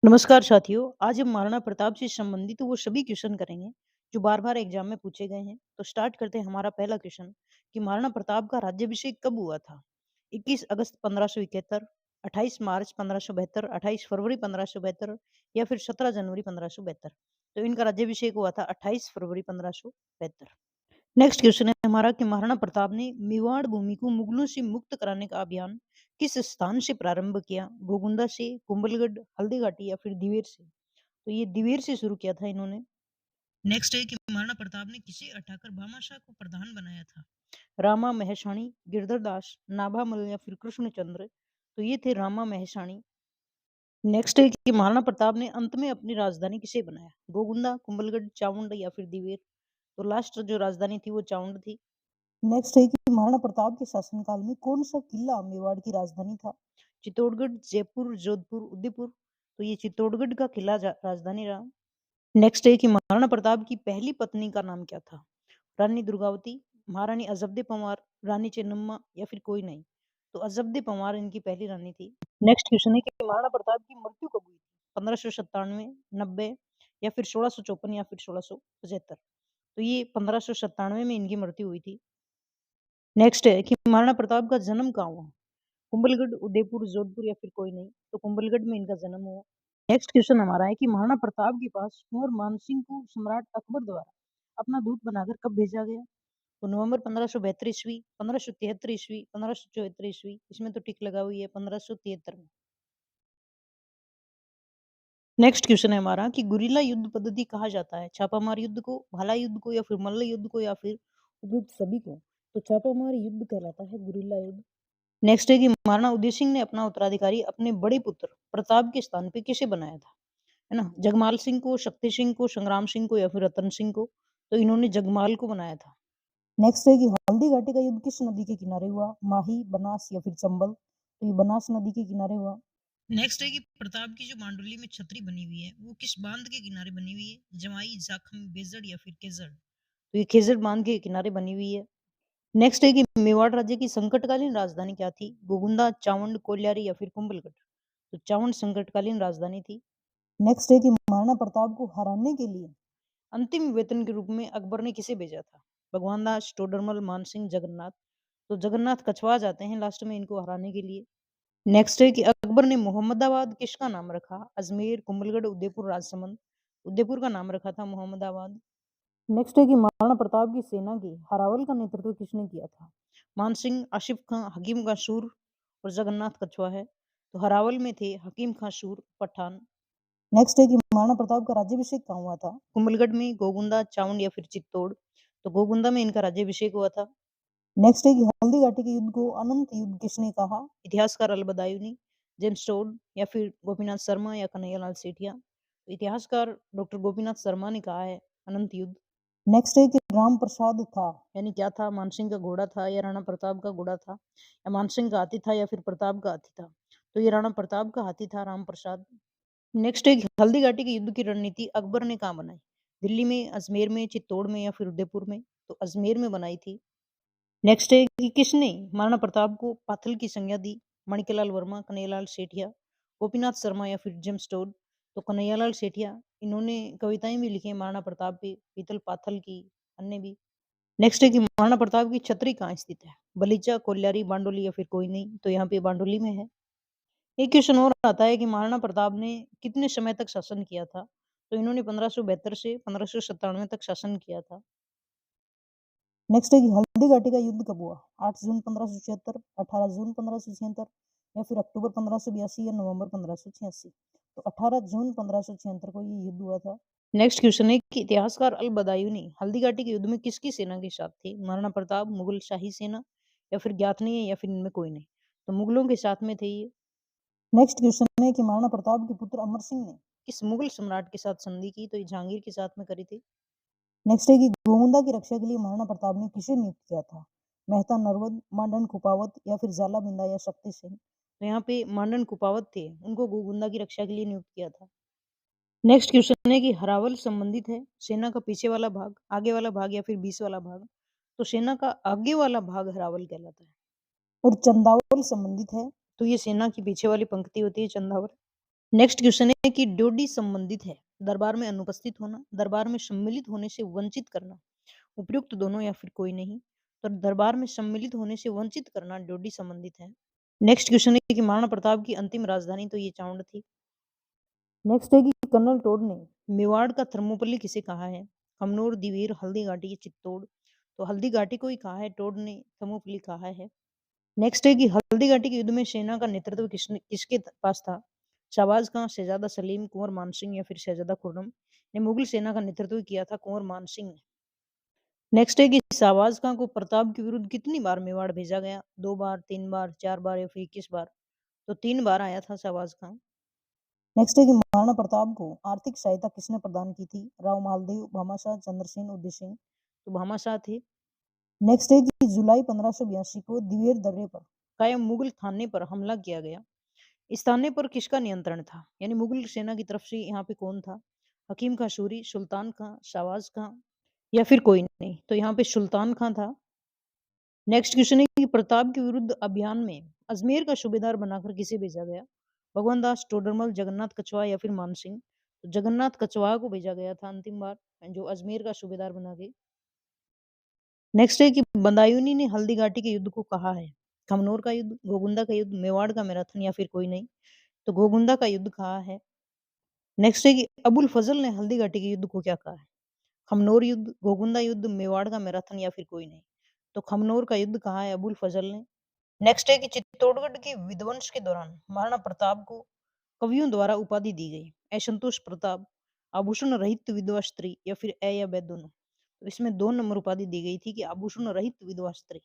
नमस्कार साथियों, आज हम महाराणा प्रताप से संबंधित वो सभी क्वेश्चन करेंगे जो बार-बार एग्जाम में पूछे गए हैं। तो स्टार्ट करते हैं हमारा पहला क्वेश्चन कि महाराणा प्रताप का राज्याभिषेक कब हुआ था? 21 अगस्त 1571, 28 मार्च 1572, 28 फरवरी 1572 या फिर 17 जनवरी 1572। तो इनका राज्याभिषेक हुआ था 28 फरवरी 1572। नेक्स्ट क्वेश्चन है हमारा कि महाराणा प्रताप ने मेवाड़ भूमि को मुगलों से मुक्त कराने का अभियान किस स्थान से प्रारंभ किया? गोगुंदा से, कुंभलगढ़, हल्दी घाटी या फिर दिवेर से? तो ये दिवेर से शुरू किया था इन्होंने। नेक्स्ट है कि महाराणा प्रताप ने किसे हटाकर भामाशाह को प्रधान बनाया था? रामा महेशाणी, गिरधर दास, नाभामल या फिर कृष्णचंद्र? तो ये थे रामा महेशाणी। नेक्स्ट है कि महाराणा प्रताप ने अंत में अपनी राजधानी किसे बनाया? गोगुंदा, कुंभलगढ़, चामुंड या फिर दिवेर? तो लास्ट जो राजधानी थी वो चामुंड थी। नेक्स्ट है कि महाराणा प्रताप के शासनकाल में कौन सा किला मेवाड़ की राजधानी था? चित्तौड़गढ़, जयपुर, जोधपुर, उदयपुर? तो ये चित्तौड़गढ़ का किला राजधानी रहा। नेक्स्ट है कि महाराणा प्रताप की पहली पत्नी का नाम क्या था? रानी दुर्गावती, महारानी अजबदे पंवार, रानी चेन्नम्मा या फिर कोई नहीं? तो अजबदे पंवार इनकी पहली रानी थी। नेक्स्ट क्वेश्चन है कि महाराणा प्रताप की मृत्यु कब हुई थी? 1597, 90 या फिर 1654 या फिर 1675? तो ये 1597 में इनकी मृत्यु हुई थी। नेक्स्ट है कि महाराणा प्रताप का जन्म कहाँ हुआ? कुंभलगढ़, उदयपुर, जोधपुर या फिर कोई नहीं? तो कुंभलगढ़ में इनका जन्म हुआ। नेक्स्ट क्वेश्चन हमारा है कि महाराणा प्रताप के पास कुंवर मानसिंह को सम्राट अकबर द्वारा अपना दूत बनाकर कब भेजा गया? तो नवंबर 1572 ईस्वी, 1573 ईस्वी, 1574 ईस्वी? इसमें तो टिक लगा हुई है 1573 में। नेक्स्ट क्वेश्चन है हमारा कि गुरिल्ला युद्ध पद्धति कहा जाता है? छापामार युद्ध को, भाला युद्ध को या फिर मल्ल युद्ध को या फिर उपयुक्त सभी को? तो छापामार युद्ध कहलाता है गुरिल्ला युद्ध। नेक्स्ट है कि महाराणा उदय सिंह ने अपना उत्तराधिकारी अपने बड़े पुत्र प्रताप के स्थान पे किसे बनाया था? है ना? जगमाल सिंह को, शक्ति सिंह को, संग्राम सिंह को या फिर रतन सिंह को? तो इन्होंने जगमाल को बनाया था। नेक्स्ट है कि हल्दी घाटी का युद्ध किस नदी के किनारे हुआ? माही, बनास या फिर चंबल? तो ये बनास नदी के किनारे हुआ। नेक्स्ट है कि प्रताप की जो मांडुली में छतरी बनी हुई है वो किस बांध के किनारे बनी हुई है? जमाई, जाखम, बेजड़ या फिर केजड़? तो ये खेजड़ बांध के किनारे बनी हुई है। नेक्स्ट है कि मेवाड़ राज्य की संकटकालीन राजधानी क्या थी? गोगुंदा, चावंड, कोल्यारी या फिर कुंभलगढ़? तो चावंड संकटकालीन राजधानी थी। नेक्स्ट है कि महाराणा प्रताप को हराने के लिए अंतिम वेतन के रूप में अकबर ने किसे भेजा था? भगवान दास, टोडरमल, मानसिंह, जगन्नाथ? तो जगन्नाथ कछवा जाते हैं लास्ट में इनको हराने के लिए। नेक्स्ट है कि अकबर ने मोहम्मदाबाद किसका नाम रखा? अजमेर, कुंभलगढ़, उदयपुर, राजसमंद? उदयपुर का नाम रखा था मोहम्मदाबाद। नेक्स्ट है कि महाराणा प्रताप की सेना की हरावल का नेतृत्व किसने किया था? मानसिंह, आसिफ खां, हकीम खां सूर और जगन्नाथ कछवा है। तो हरावल में थे हकीम खां सूर पठान। नेक्स्ट है कि महाराणा प्रताप का राज्याभिषेक कहाँ हुआ था? कुंभलगढ़ में, गोगुंदा, चामुंड या फिर चित्तौड़? तो गोगुंदा में इनका राज्याभिषेक हुआ था। नेक्स्ट है कि हल्दी घाटी के युद्ध को अनंत युद्ध किसने कहा? इतिहासकार अलबदायूनी, जेम्स टोड या फिर गोपीनाथ शर्मा या कन्हैयालाल सेठिया? इतिहासकार डॉक्टर गोपीनाथ शर्मा ने कहा है अनंत युद्ध। नेक्स्ट है कि राम प्रसाद था यानी क्या था? मानसिंह का घोड़ा था या राणा प्रताप का घोड़ा था? या मानसिंह का हाथी था या फिर प्रताप का हाथी था? तो ये राणा प्रताप का हाथी था राम प्रसाद। नेक्स्ट है कि हल्दी घाटी के युद्ध की रणनीति अकबर ने कहाँ बनाई? दिल्ली में, अजमेर में, चित्तौड़ में या फिर उदयपुर में? तो अजमेर में बनाई थी। नेक्स्ट है कि किसने महाराणा प्रताप को पाथल की संज्ञा दी? माणिक्यलाल वर्मा, कन्हैयालाल सेठिया, गोपीनाथ शर्मा या फिर जेम्स टोड? तो कन्हैयालाल सेठिया। इन्होंने कविताएं भी लिखी हैं महाराणा प्रताप पे, पीतल पाथल की, अन्य भी। नेक्स्ट है कि महाराणा प्रताप की छतरी कहाँ स्थित है? बलीचा, कोल्यारी, बांडोली या फिर कोई नहीं? तो यहाँ पे बांडोली में है। एक क्वेश्चन और आता है कि महाराणा प्रताप ने कितने समय तक शासन किया था? तो इन्होंने 1572 से 1597 तक शासन किया था। नेक्स्ट है कि हल्दी घाटी का युद्ध कब हुआ? 8 जून 1576, 18 जून 1576 या फिर अक्टूबर 1582 या नवंबर 1586? तो 18 जून 1576 को ये युद्ध हुआ था। नेक्स्ट क्वेश्चन है कि इतिहासकार अल बदायूनी हल्दी घाटी के युद्ध में किसकी सेना के साथ थे? महाराणा प्रताप, मुगल शाही सेना या फिर ज्ञात नहीं है या फिर इनमें कोई नहीं? तो मुगलों के साथ में थे ये। नेक्स्ट क्वेश्चन है कि महाराणा प्रताप के पुत्र अमर सिंह ने किस मुगल सम्राट के साथ संधि की? तो ये जहांगीर के साथ में करी थी। नेक्स्ट है कि गोविंदा की रक्षा के लिए महाराणा प्रताप ने किसे नियुक्त किया था? मेहता नरवद, मांडन कुपावत या फिर जाला बिंदा या शक्ति सिंह? तो यहाँ पे मांडन कुपावत थे, उनको गोविंदा की रक्षा के लिए नियुक्त किया था। नेक्स्ट क्वेश्चन है कि हरावल संबंधित है सेना का पीछे वाला भाग, आगे वाला भाग या फिर बीच वाला भाग? तो सेना का आगे वाला भाग हरावल कहलाता है। और चंदावल संबंधित है तो ये सेना की पीछे वाली पंक्ति होती है चंदावल। नेक्स्ट क्वेश्चन है कि ड्योढ़ी संबंधित है, दरबार में अनुपस्थित होना, दरबार में सम्मिलित होने से वंचित करना, उपयुक्त दोनों या फिर कोई नहीं। तो दरबार में सम्मिलित होने से वंचित करना ड्योढ़ी संबंधित है। नेक्स्ट क्वेश्चन है कि महाराणा प्रताप की अंतिम राजधानी तो ये चावंड थी। नेक्स्ट है कि कर्नल टोड ने मेवाड़ का थर्मोपल्ली किसे कहा है? कमनौर, दिवेर, हल्दी घाटी, चित्तौड़। तो हल्दी घाटी को ही कहा है, टोड ने थर्मोपल्ली कहा है। नेक्स्ट है कि हल्दी घाटी के युद्ध में सेना का नेतृत्व किसके पास था? शाहबाज खां, शहजादा सलीम, कुंवर मानसिंह या फिर शहजादा खुर्रम ने मुगल सेना का नेतृत्व किया था कुंवर मानसिंह ने। नेक्स्ट है कि शाहबाज खां को प्रताप के विरुद्ध कितनी बार मेवाड़ भेजा गया? 2 बार, 3 बार, 4 बार या फिर 21 बार? तो 3 बार आया था शाहबाज खां। नेक्स्ट है कि महाराणा प्रताप को आर्थिक सहायता किसने प्रदान की थी? राव मालदेव, भामाशाह, चंद्रसेन, उदय सिंह। तो भामाशाह थे। नेक्स्ट है कि जुलाई 1582 को दिवेर दर्रे पर कायम मुगल थाने पर हमला किया गया। इस थाने पर किसका नियंत्रण था? यानी मुगल सेना की तरफ से यहाँ पे कौन था? हकीम खां सूरी, सुल्तान खां, शाहबाज खां या फिर कोई नहीं? तो यहाँ पे सुल्तान खां था। नेक्स्ट क्वेश्चन है कि प्रताप के विरुद्ध अभियान में अजमेर का सूबेदार बनाकर किसे भेजा गया? भगवान दास, टोडरमल, जगन्नाथ कछवाहा या फिर मानसिंह? तो जगन्नाथ कछवाहा को भेजा गया था अंतिम बार, जो अजमेर का सूबेदार बना के। नेक्स्ट है कि बदायूंनी ने हल्दी घाटी के युद्ध को कहा है? खमनोर का युद्ध, गोगुंदा का युद्ध, मेवाड़ का मैराथन या फिर कोई नहीं? तो गोगुंदा का युद्ध कहा है। नेक्स्ट है कि अबुल फजल ने हल्दी घाटी के युद्ध को क्या कहा है? खमनोर युद्ध, गोगुंदा युद्ध, मेवाड़ का मैराथन या फिर कोई नहीं? तो खमनोर का युद्ध कहा है अबुल फजल ने। नेक्स्ट है कि चित्तौड़गढ़ के विध्वंस के दौरान महाराणा प्रताप को कवियों द्वारा उपाधि दी गई। असंतोष प्रताप, आभूषण रहित विधवा स्त्री या फिर ए या बे दोनों? तो इसमें 2 नंबर उपाधि दी गई थी कि आभूषण रहित विधवा स्त्री।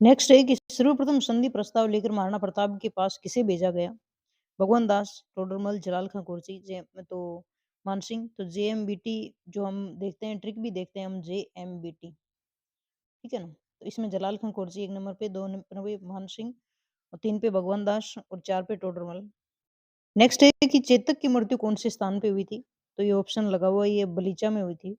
नेक्स्ट है कि सर्वप्रथम संधि प्रस्ताव लेकर महाराणा प्रताप के पास किसे भेजा गया? भगवान दास, टोडरमल, जलाल खां कुर्सी, जे तो मानसिंह। तो जेएमबीटी जो हम देखते हैं, ट्रिक भी देखते हैं हम, जेएमबीटी, ठीक है ना? तो इसमें जलाल खां कुर्सी 1 नंबर पे, 2 नंबर पे मानसिंह और 3 पे भगवान दास और 4 पे टोडरमल। नेक्स्ट है कि चेतक की मृत्यु कौन से स्थान पे हुई थी? तो ये ऑप्शन लगा हुआ है, ये बलीचा में हुई थी।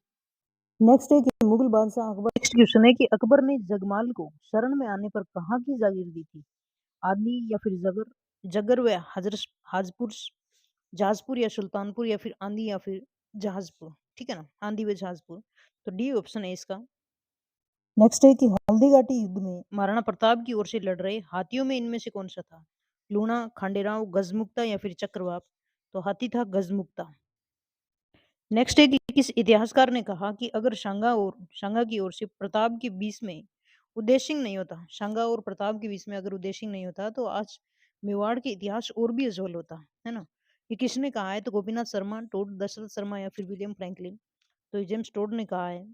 नेक्स्ट है कि मुगल बादशाह अकबर, नेक्स्ट क्वेश्चन है कि अकबर ने जगमाल को शरण में आने पर कहाँ की जागीर दी थी? आदि या फिर जगर, जगर व हाजपुर, जहाजपुर या सुल्तानपुर या फिर आंधी या फिर जहाजपुर, ठीक है ना? आंधी व जहाजपुर। तो डी ऑप्शन है इसका। नेक्स्ट है कि हल्दी घाटी युद्ध में महाराणा प्रताप की ओर से लड़ रहे हाथियों में इनमें से कौन सा था? लूणा, खांडेराव, गजमुक्ता या फिर चक्रवात? तो हाथी था गजमुक्ता। नेक्स्ट है कि किस इतिहासकार ने कहा कि अगर शांगा की ओर से प्रताप के बीच में उदय सिंह नहीं होता, शांगा और प्रताप के बीच में अगर उदय सिंह नहीं होता तो आज मेवाड़ के इतिहास और भी उज्जवल होता, है ना? ये किसने कहा है? तो गोपीनाथ शर्मा, टोड, दशरथ शर्मा या फिर विलियम फ्रैंकलिन? तो ये जेम्स टोड ने कहा है।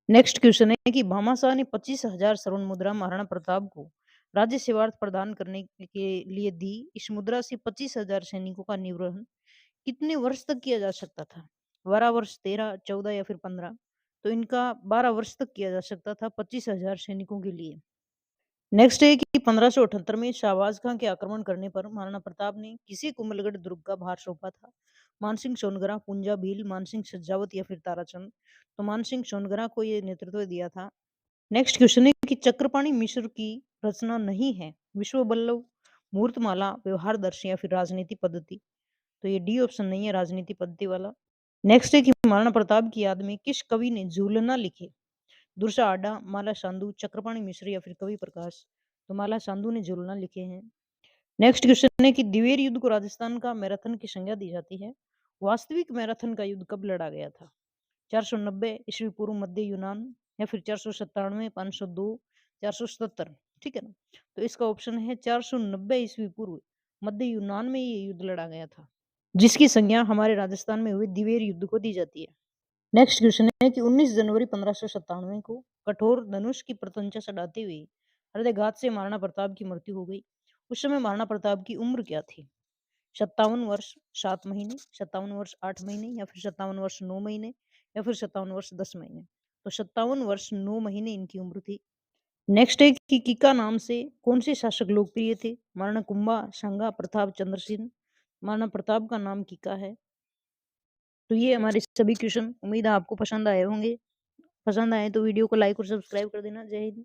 नेक्स्ट क्वेश्चन है कि भामाशाह ने 25,000 स्वर्ण मुद्रा महाराणा प्रताप को राज्य सेवार्थ प्रदान करने के लिए दी। इस मुद्रा से 25,000 सैनिकों का निवर्हन कितने वर्ष तक किया जा सकता था? 12 वर्ष, 13, 14 या फिर 15? तो इनका 12 वर्ष तक किया जा सकता था 25,000 सैनिकों के लिए। नेक्स्ट है कि 1578 में शाहबाज खां के आक्रमण करने पर महाराणा प्रताप ने किसे कुंभलगढ़ दुर्ग का भार सौंपा था? मानसिंह सोनगरा, पुंजा भील, मानसिंह सज्जावत या फिर ताराचंद? तो मानसिंह सोनगरा को ये नेतृत्व दिया था। नेक्स्ट क्वेश्चन है कि चक्रपाणी मिश्र की रचना नहीं है विश्व बल्लभ, मूर्तमाला, व्यवहारदर्शी या फिर राजनीति पद्धति? तो ये डी ऑप्शन नहीं है, राजनीति पद्धति वाला। नेक्स्ट है कि महाराणा प्रताप की याद में किस कवि ने झूलना लिखे? दुर्सा आडा, माला साधु, चक्रपाणी मिश्र या फिर कवि प्रकाश? तो माला साधु ने झूलना लिखे हैं। नेक्स्ट क्वेश्चन है कि दिवेर युद्ध को राजस्थान का मैराथन की संज्ञा दी जाती है। वास्तविक मैराथन का युद्ध कब लड़ा गया था? 490 ईस्वी पूर्व मध्य यूनान या फिर 497, 502, 477, ठीक है ना? तो इसका ऑप्शन है 490 ईस्वी पूर्व मध्य यूनान में ये युद्ध लड़ा गया था, जिसकी संज्ञा हमारे राजस्थान में हुए दिवेर युद्ध को दी जाती है। नेक्स्ट क्वेश्चन है कि 19 जनवरी 1597 को कठोर धनुष की प्रत्यंचा चढ़ाते हुए हृदयघात से महाराणा प्रताप की मृत्यु हो गई। उस समय महाराणा प्रताप की उम्र क्या थी? 57 वर्ष 7 महीने, 57 वर्ष 8 महीने या फिर 57 वर्ष 9 महीने या फिर 57 वर्ष 10 महीने? तो 57 वर्ष 9 महीने इनकी उम्र थी। नेक्स्ट है कि कीका नाम से कौन से शासक लोकप्रिय थे? महाराणा कुंभा, शांगा, प्रताप, चंद्रसेन? महाराणा प्रताप का नाम कीका है। तो ये हमारे सभी क्वेश्चन, उम्मीद है आपको पसंद आए होंगे। पसंद आए तो वीडियो को लाइक और सब्सक्राइब कर देना। जय हिंद।